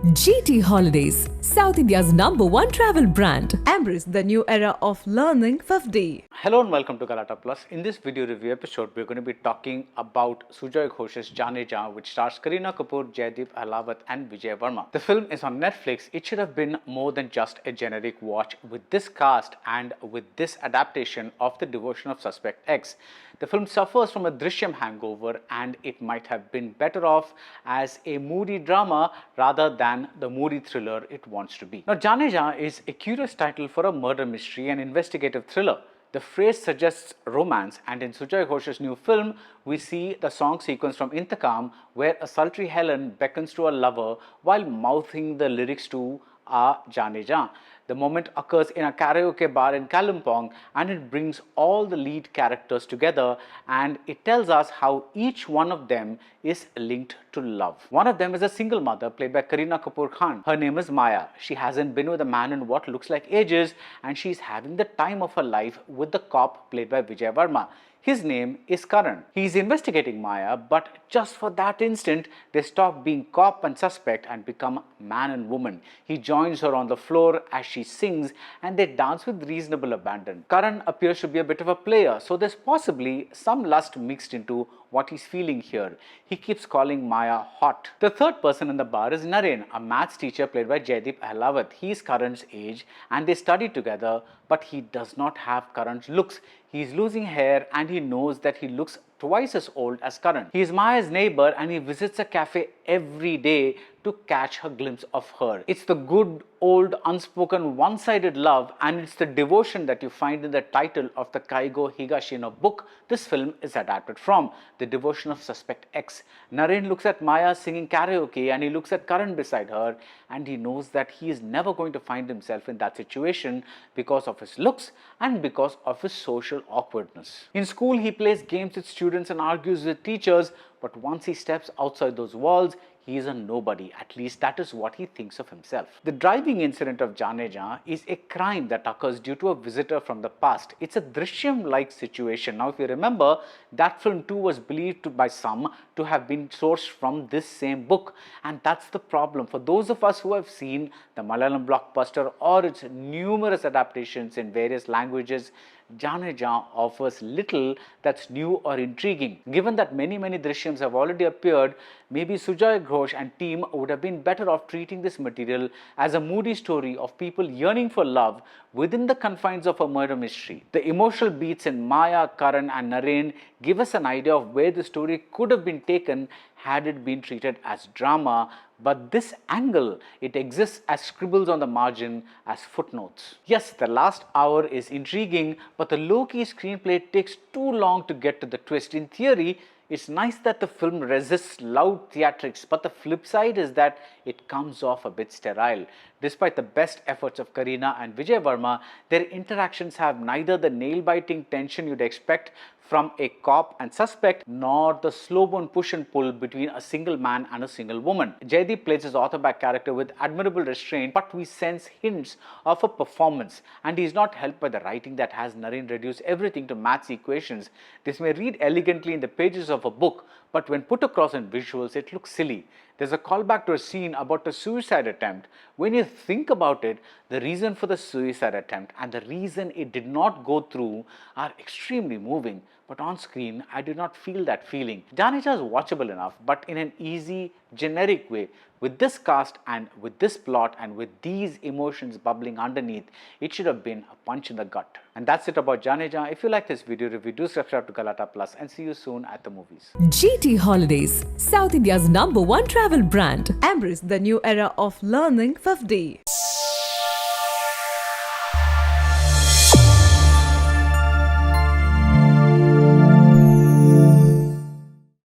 GT Holidays, South India's #1 travel brand. Embrace the new era of learning FEFDY. Hello and welcome to Galatta Plus. In this video review episode, we're going to be talking about Sujoy Ghosh's Jaane Jaan, which stars Kareena Kapoor, Jaideep Ahlawat and Vijay Varma. The film is on Netflix. It should have been more than just a generic watch with this cast and with this adaptation of The Devotion of Suspect X. The film suffers from a Drishyam hangover and it might have been better off as a moody drama rather than the moody thriller it wants to be. Now, Jaane Jaan is a curious title for a murder mystery and investigative thriller. The phrase suggests romance, and in Sujoy Ghosh's new film, we see the song sequence from Intakam where a sultry Helen beckons to a lover while mouthing the lyrics to Jaane Jaan. The moment occurs in a karaoke bar in Kalimpong and it brings all the lead characters together and it tells us how each one of them is linked to love. One of them is a single mother played by Kareena Kapoor Khan. Her name is Maya. She hasn't been with a man in what looks like ages and she's having the time of her life with the cop played by Vijay Varma. His name is Karan. He is investigating Maya, but just for that instant, they stop being cop and suspect and become man and woman. He joins her on the floor as she sings and they dance with reasonable abandon. Karan appears to be a bit of a player, so there's possibly some lust mixed into what he's feeling here. He keeps calling Maya hot. The third person in the bar is Naren, a maths teacher played by Jaideep Ahlawat. He is Karan's age and they study together, but he does not have Karan's looks. He's losing hair and he knows that he looks twice as old as Karan. He is Maya's neighbor and he visits a cafe every day to catch a glimpse of her. It's the good old unspoken one-sided love and it's the devotion that you find in the title of the Kaigo Higashino book this film is adapted from, The Devotion of Suspect X. Naren looks at Maya singing karaoke and he looks at Karan beside her and he knows that he is never going to find himself in that situation because of his looks and because of his social awkwardness. In school, he plays games with students and argues with teachers, but once he steps outside those walls, he is a nobody. At least that is what he thinks of himself. The driving incident of Jaane Jaan is a crime that occurs due to a visitor from the past. It's a Drishyam-like situation. Now, if you remember, that film too was believed by some to have been sourced from this same book. And that's the problem. For those of us who have seen the Malayalam blockbuster or its numerous adaptations in various languages, Jaane Jaan offers little that's new or intriguing. Given that many Drishyams have already appeared, maybe Sujoy Ghosh and team would have been better off treating this material as a moody story of people yearning for love within the confines of a murder mystery. The emotional beats in Maya, Karan and Naren give us an idea of where the story could have been taken had it been treated as drama, but this angle, it exists as scribbles on the margin, as footnotes. Yes, the last hour is intriguing, but the low-key screenplay takes too long to get to the twist. In theory, it's nice that the film resists loud theatrics, but the flip side is that it comes off a bit sterile. Despite the best efforts of Kareena and Vijay Varma, their interactions have neither the nail-biting tension you'd expect from a cop and suspect, nor the slow-burn push and pull between a single man and a single woman. Jaideep plays his author-back character with admirable restraint, but we sense hints of a performance, and he is not helped by the writing that has Naren reduce everything to maths equations. This may read elegantly in the pages of a book, but when put across in visuals, it looks silly. There's a callback to a scene about a suicide attempt. When you think about it, the reason for the suicide attempt and the reason it did not go through are extremely moving. But on screen, I did not feel that feeling. Jaane Jaan is watchable enough, but in an easy, generic way. With this cast and with this plot and with these emotions bubbling underneath, it should have been a punch in the gut. And that's it about Jaane Jaan. If you like this video review, do subscribe to Galatta Plus and see you soon at the movies. GT Holidays, South India's #1 travel brand. Embrace the new era of learning FEFDY.